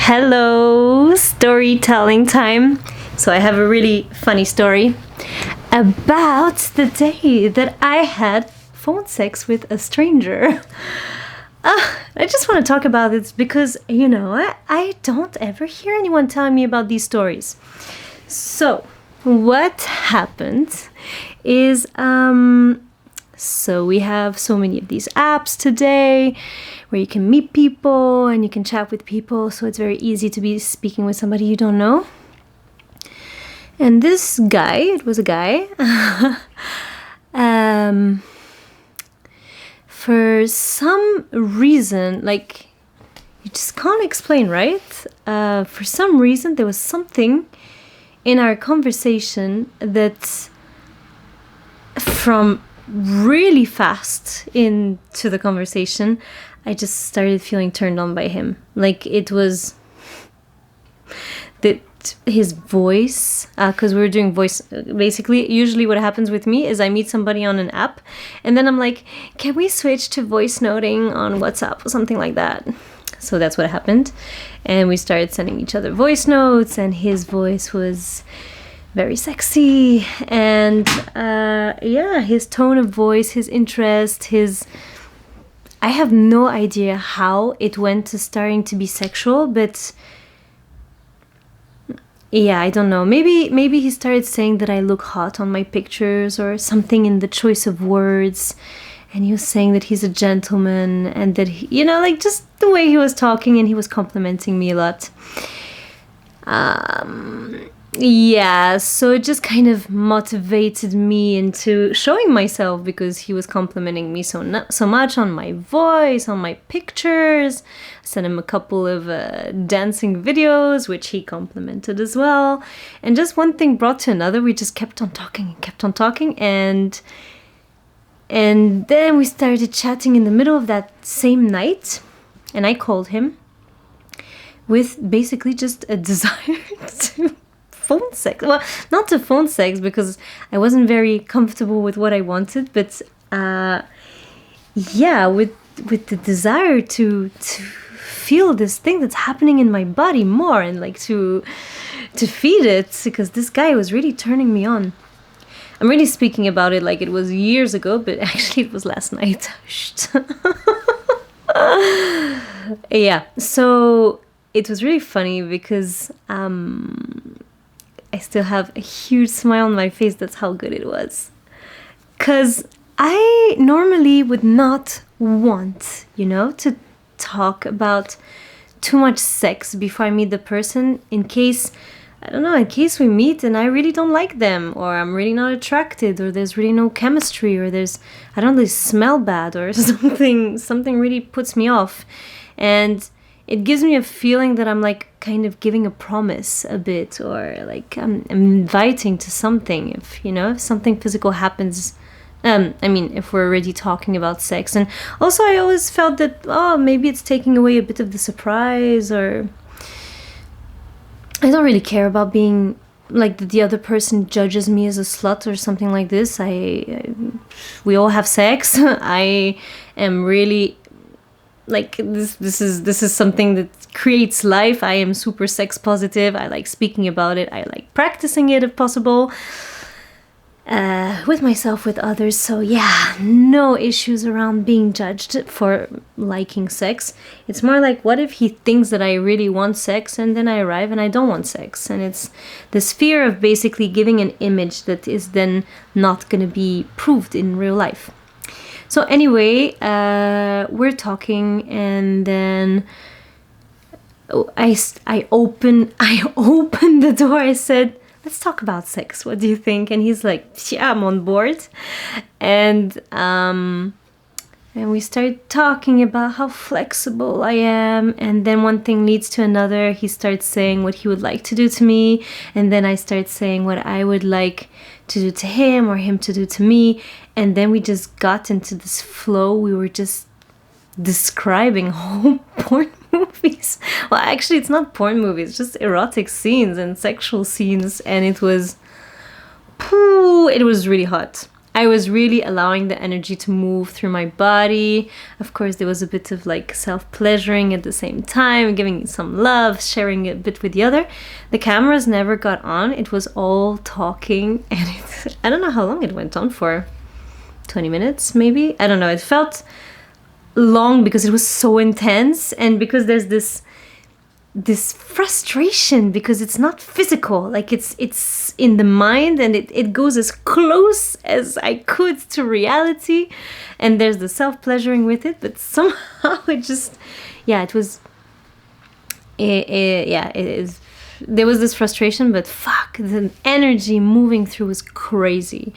Hello, storytelling time. So I have a really funny story about the day that I had phone sex with a stranger. I just want to talk about this because, I don't ever hear anyone telling me about these stories. So, what happened is, so we have so many of these apps today where you can meet people and you can chat with people. So it's very easy to be speaking with somebody you don't know. And this guy, it was a guy, for some reason, like, you just can't explain, right? For some reason, there was something in our conversation that from really fast into the conversation, I just started feeling turned on by him. Like, it was that his voice, because we were doing voice, basically, usually what happens with me is I meet somebody on an app, and then I'm like, can we switch to voice noting on WhatsApp or something like that? So that's what happened. And we started sending each other voice notes, and his voice was very sexy. And his tone of voice, his interest, I have no idea how it went to starting to be sexual, but yeah, I don't know. Maybe he started saying that I look hot on my pictures or something in the choice of words. And he was saying that he's a gentleman and that, just the way he was talking, and he was complimenting me a lot. So it just kind of motivated me into showing myself because he was complimenting me so much on my voice, on my pictures. I sent him a couple of dancing videos, which he complimented as well. And just one thing brought to another. We just kept on talking, and then we started chatting in the middle of that same night, and I called him with basically just a desire to phone sex. Well, not to phone sex because I wasn't very comfortable with what I wanted, but with the desire to feel this thing that's happening in my body more and like to feed it, because this guy was really turning me on. I'm really speaking about it like it was years ago, but actually it was last night. So it was really funny because I still have a huge smile on my face. That's how good it was. Because I normally would not want, to talk about too much sex before I meet the person in case we meet and I really don't like them, or I'm really not attracted, or there's really no chemistry, or I don't really smell bad, or something really puts me off. And it gives me a feeling that I'm like kind of giving a promise a bit, or like I'm inviting to something if something physical happens. If we're already talking about sex. And also I always felt that, maybe it's taking away a bit of the surprise, or I don't really care about being like the other person judges me as a slut or something like this. We all have sex. I am really like this is something that creates life. I am super sex positive. I like speaking about it. I like practicing it if possible, with myself, with others. So yeah, no issues around being judged for liking sex. It's more like, what if he thinks that I really want sex and then I arrive and I don't want sex? And it's this fear of basically giving an image that is then not going to be proved in real life. So anyway, we're talking, and then I opened the door. I said, let's talk about sex. What do you think? And he's like, yeah, I'm on board. And we started talking about how flexible I am. And then one thing leads to another. He starts saying what he would like to do to me. And then I start saying what I would like to do to him, or him to do to me. And then we just got into this flow. We were just describing whole porn movies. Well, actually, it's not porn movies, just erotic scenes and sexual scenes. And it was really hot. I was really allowing the energy to move through my body. Of course, there was a bit of like self-pleasuring at the same time, giving some love, sharing a bit with the other. The cameras never got on. It was all talking, and I don't know how long it went on for. 20 minutes, maybe? I don't know. It felt long because it was so intense, and because there's this frustration because it's not physical, like it's in the mind, and it goes as close as I could to reality, and there's the self-pleasuring with it, but somehow it just, yeah, it was, yeah, it is, there was this frustration, but fuck, the energy moving through was crazy.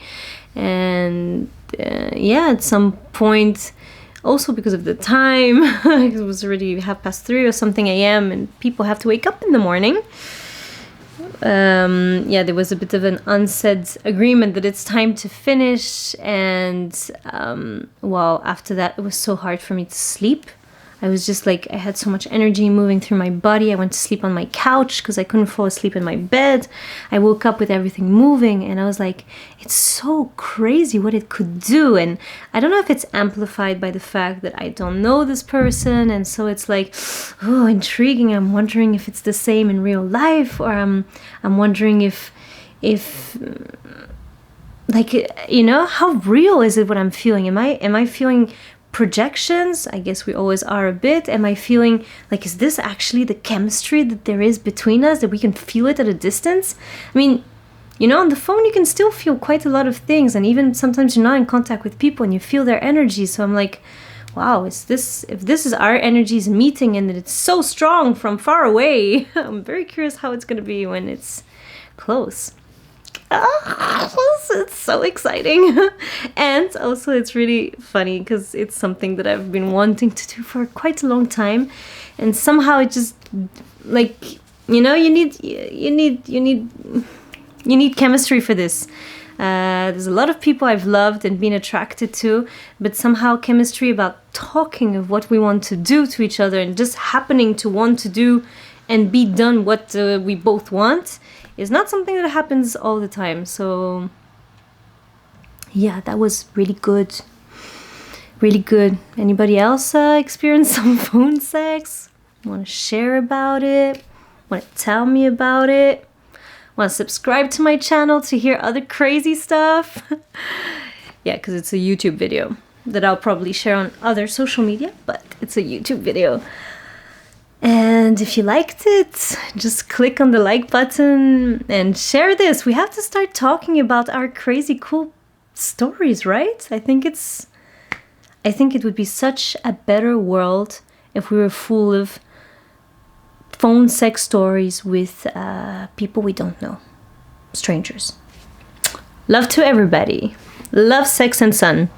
And yeah, at some point, also because of the time, it was already 3:30 or something a.m. and people have to wake up in the morning. Yeah, there was a bit of an unsaid agreement that it's time to finish. And well, after that, it was so hard for me to sleep. I was just like, I had so much energy moving through my body. I went to sleep on my couch because I couldn't fall asleep in my bed. I woke up with everything moving, and I was like, it's so crazy what it could do. And I don't know if it's amplified by the fact that I don't know this person, and so it's like, oh, intriguing. I'm wondering if it's the same in real life, or I'm wondering if like, you know, how real is it what I'm feeling? Am I feeling projections? I guess we always are a bit. Am I feeling like, is this actually the chemistry that there is between us, that we can feel it at a distance? I mean, you know, on the phone you can still feel quite a lot of things, and even sometimes you're not in contact with people and you feel their energy. So I'm like, wow, if this is our energies meeting and that it's so strong from far away, I'm very curious how it's going to be when it's close. It's so exciting. And also it's really funny because it's something that I've been wanting to do for quite a long time, and somehow it just, like, you know, you need chemistry for this. There's a lot of people I've loved and been attracted to, but somehow chemistry about talking of what we want to do to each other and just happening to want to do and be done what we both want is not something that happens all the time. So yeah, that was really good. Really good. Anybody else experience some phone sex? Want to share about it? Want to tell me about it? Want to subscribe to my channel to hear other crazy stuff? Yeah, because it's a YouTube video that I'll probably share on other social media, but it's a YouTube video. And if you liked it, just click on the like button and share this. We have to start talking about our crazy cool stories, right? I think it would be such a better world if we were full of phone sex stories with people we don't know, strangers. Love to everybody. Love, sex, and sun.